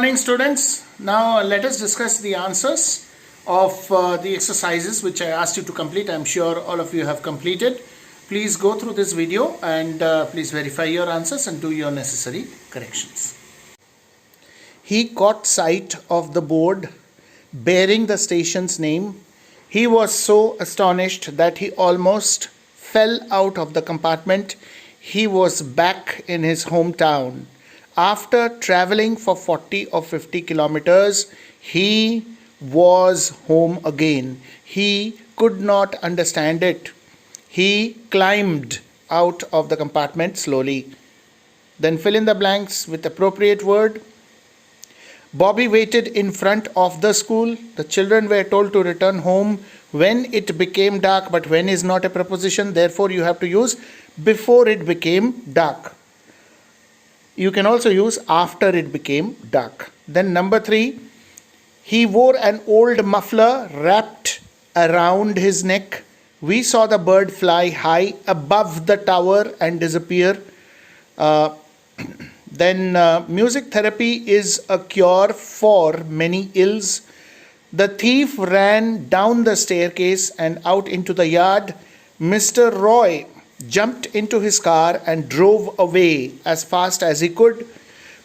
morning, students. Now let us discuss the answers of the exercises which I asked you to complete. I'm sure all of you have completed. Please go through this video and please verify your answers and do your necessary corrections. He caught sight of the board bearing the station's name. He was so astonished that he almost fell out of the compartment. He was back in his hometown. After traveling for 40 or 50 kilometers, he was home again. He could not understand it. He climbed out of the compartment slowly. Then fill in the blanks with appropriate word. Bobby waited in front of the school. The children were told to return home when it became dark, but when is not a preposition, therefore you have to use before it became dark. You can also use after it became dark. Then number 3, he wore an old muffler wrapped around his neck. We saw the bird fly high above the tower and disappear. Then music therapy is a cure for many ills. The thief ran down the staircase and out into the yard. Mr. Roy jumped into his car and drove away as fast as he could.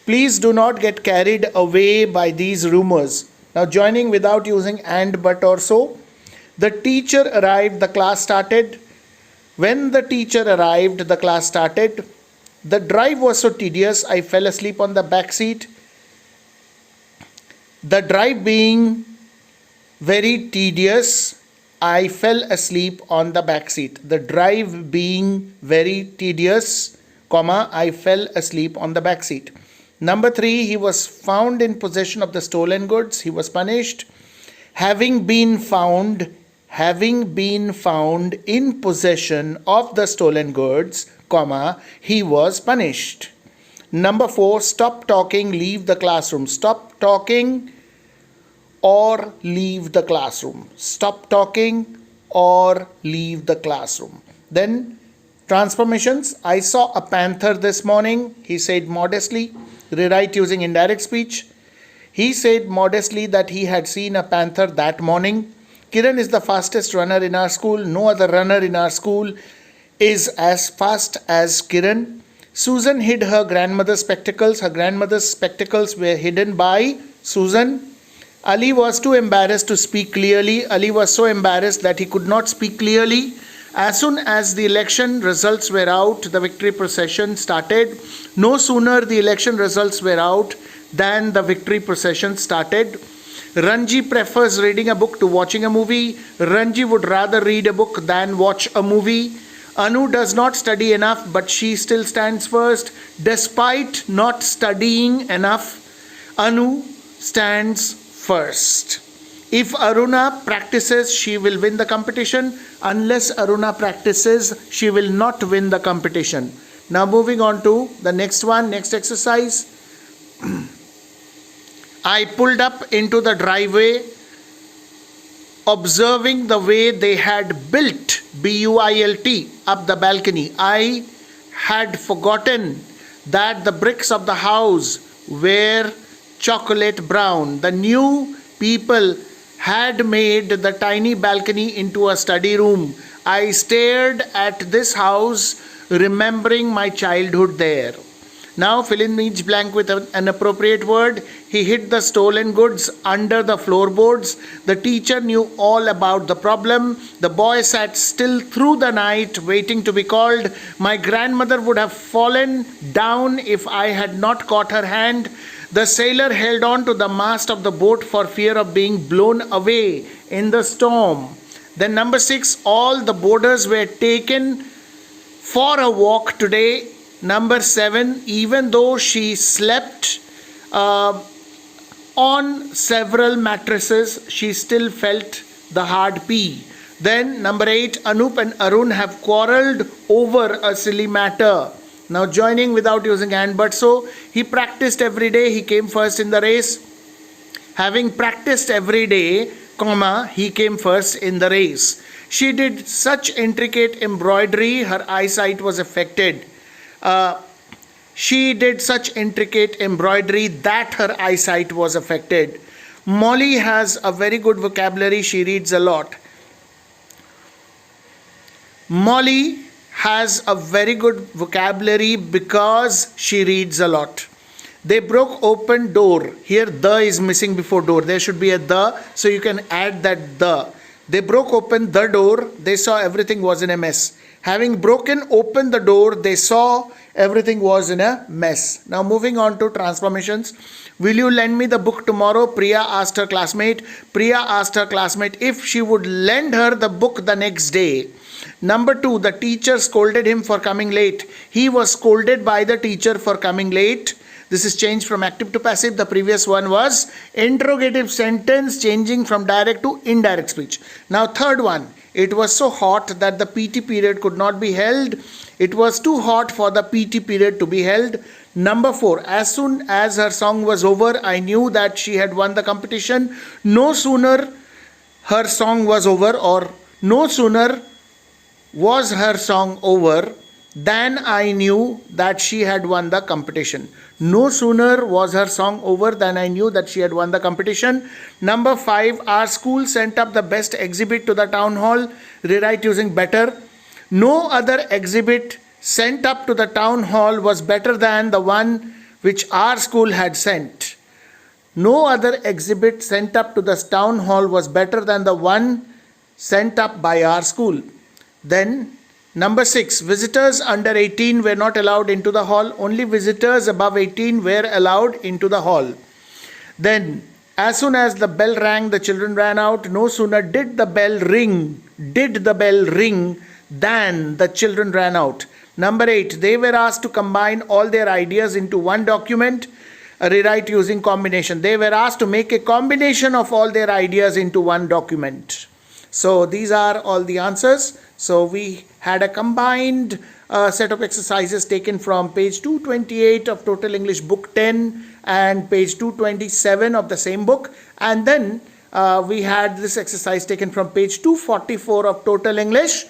Please do not get carried away by these rumors. Now joining without using and, but or so. The teacher arrived, the class started. When the teacher arrived, the class started. The drive was so tedious, I fell asleep on the back seat. The drive being very tedious, I fell asleep on the back seat. The drive being very tedious, comma, I fell asleep on the back seat. Number 3, he was found in possession of the stolen goods. He was punished. Having been found in possession of the stolen goods, comma, he was punished. Number 4, stop talking, leave the classroom. Stop talking or leave the classroom. Stop talking or leave the classroom. Then transformations. I saw a panther this morning. He said modestly. Rewrite using indirect speech. He said modestly that he had seen a panther that morning. Kiran is the fastest runner in our school. No other runner in our school is as fast as Kiran. Susan hid her grandmother's spectacles. Her grandmother's spectacles were hidden by Susan. Ali was too embarrassed to speak clearly. Ali was so embarrassed that he could not speak clearly. As soon as the election results were out, the victory procession started. No sooner the election results were out than the victory procession started. Ranji prefers reading a book to watching a movie. Ranji would rather read a book than watch a movie. Anu does not study enough, but she still stands first. Despite not studying enough, Anu stands first. If Aruna practices, she will win the competition. Unless Aruna practices, she will not win the competition. Now moving on to the next one, next exercise. I pulled up into the driveway, observing the way they had built, B-U-I-L-T, up the balcony. I had forgotten that the bricks of the house were chocolate brown. The new people had made the tiny balcony into a study room. I stared at this house, remembering my childhood there. Now fill in each blank with an appropriate word. He hid the stolen goods under the floorboards. The teacher knew all about the problem. The boy sat still through the night, waiting to be called. My grandmother would have fallen down if I had not caught her hand. The sailor held on to the mast of the boat for fear of being blown away in the storm. Then number 6, all the boarders were taken for a walk today. Number 7, even though she slept on several mattresses, she still felt the hard pee. Then number 8, Anup and Arun have quarreled over a silly matter. Now joining without using and but so. He practiced every day, he came first in the race. Having practiced every day, comma, he came first in the race. She did such intricate embroidery, her eyesight was affected. She did such intricate embroidery that her eyesight was affected. Molly has a very good vocabulary. She reads a lot. Molly has a very good vocabulary because she reads a lot. They broke open door. Here the is missing before door. There should be a the, so you can add that the. They broke open the door. They saw everything was in a mess. Having broken open the door, they saw everything was in a mess. Now moving on to transformations. Will you lend me the book tomorrow? Priya asked her classmate. Priya asked her classmate if she would lend her the book the next day. Number 2, the teacher scolded him for coming late. He was scolded by the teacher for coming late. This is changed from active to passive. The previous one was interrogative sentence, changing from direct to indirect speech. Now third one, it was so hot that the PT period could not be held. It was too hot for the PT period to be held. Number 4, as soon as her song was over, I knew that she had won the competition. No sooner her song was over, or no sooner was her song over than I knew that she had won the competition. No sooner was her song over than I knew that she had won the competition. Number 5, our school sent up the best exhibit to the town hall. Rewrite using better. No other exhibit sent up to the town hall was better than the one which our school had sent. No other exhibit sent up to the town hall was better than the one sent up by our school. Then number 6, visitors under 18 were not allowed into the hall. Only visitors above 18 were allowed into the hall. Then as soon as the bell rang, the children ran out. No sooner did the bell ring than the children ran out. Number 8, they were asked to combine all their ideas into one document. Rewrite using combination. They were asked to make a combination of all their ideas into one document. So these are all the answers. So we had a combined set of exercises taken from page 228 of Total English Book 10 and page 227 of the same book. And then we had this exercise taken from page 244 of Total English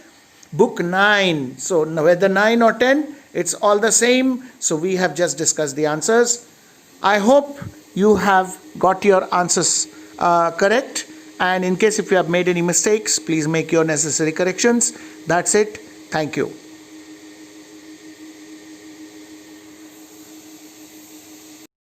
Book 9. So whether 9 or 10, it's all the same. So we have just discussed the answers. I hope you have got your answers correct. And in case if you have made any mistakes, please make your necessary corrections. That's it. Thank you.